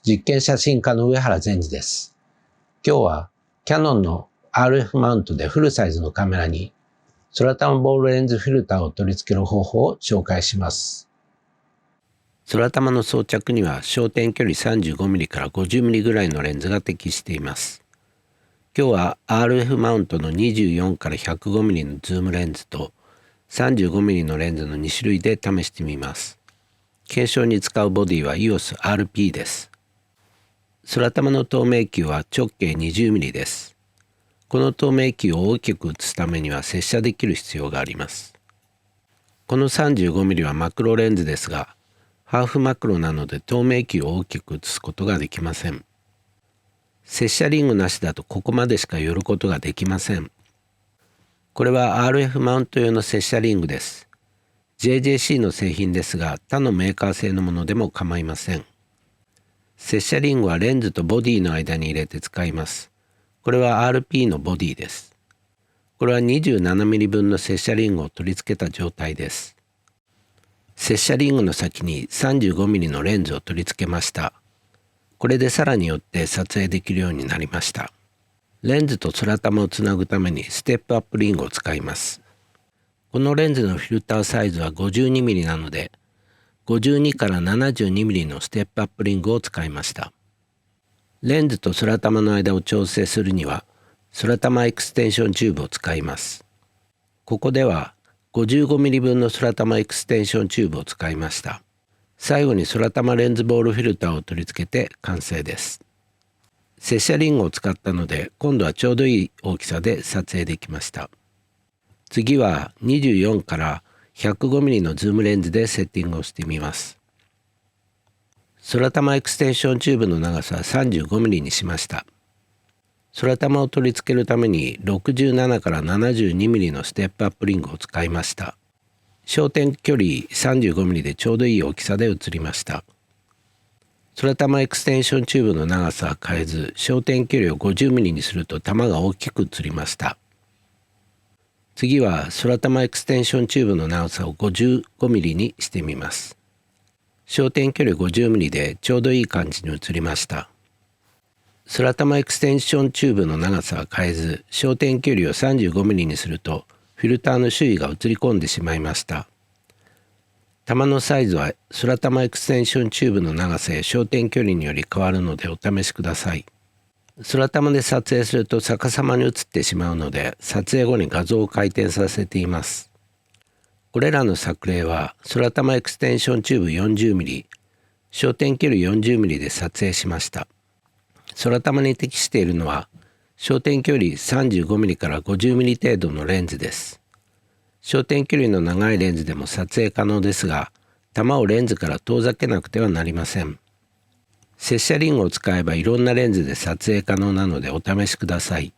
実験写真家の上原善治です。今日はキヤノンの RF マウントでフルサイズのカメラに空玉ボールレンズフィルターを取り付ける方法を紹介します。空玉の装着には焦点距離 35mm から 50mm ぐらいのレンズが適しています。今日は RF マウントの24から 105mm のズームレンズと 35mm のレンズの2種類で試してみます。検証に使うボディは EOS RP です。空玉の透明球は直径 20mm です。この透明球を大きく写すためには接写できる必要があります。この 35mm はマクロレンズですが、ハーフマクロなので透明球を大きく写すことができません。接写リングなしだとここまでしか寄ることができません。これは RF マウント用の接写リングです。JJC の製品ですが、他のメーカー製のものでも構いません。接写リングはレンズとボディの間に入れて使います。これは RP のボディです。これは 27mm 分の接写リングを取り付けた状態です。接写リングの先に 35mm のレンズを取り付けました。これでさらに寄って撮影できるようになりました。レンズと空玉をつなぐためにステップアップリングを使います。このレンズのフィルターサイズは 52mm なので、52から 72mm のステップアップリングを使いました。レンズと空玉の間を調整するには空玉エクステンションチューブを使います。ここでは 55mm 分の空玉エクステンションチューブを使いました。最後に空玉レンズボールフィルターを取り付けて完成です。接写リングを使ったので今度はちょうどいい大きさで撮影できました。次は24から105mm のズームレンズでセッティングをしてみます。空玉エクステンションチューブの長さは 35mm にしました。空玉を取り付けるために67から 72mm のステップアップリングを使いました。焦点距離 35mm でちょうどいい大きさで写りました。空玉エクステンションチューブの長さは変えず、焦点距離を 50mm にすると玉が大きく写りました。次は空玉エクステンションチューブの長さを 55mm にしてみます。焦点距離 50mm でちょうどいい感じに写りました。空玉エクステンションチューブの長さは変えず、焦点距離を 35mm にするとフィルターの周囲が映り込んでしまいました。玉のサイズは空玉エクステンションチューブの長さや焦点距離により変わるのでお試しください。空玉で撮影すると逆さまに写ってしまうので、撮影後に画像を回転させています。これらの作例は空玉エクステンションチューブ 40mm、焦点距離 40mm で撮影しました。空玉に適しているのは焦点距離 35mm から 50mm 程度のレンズです。焦点距離の長いレンズでも撮影可能ですが、玉をレンズから遠ざけなくてはなりません。接写リングを使えばいろんなレンズで撮影可能なのでお試しください。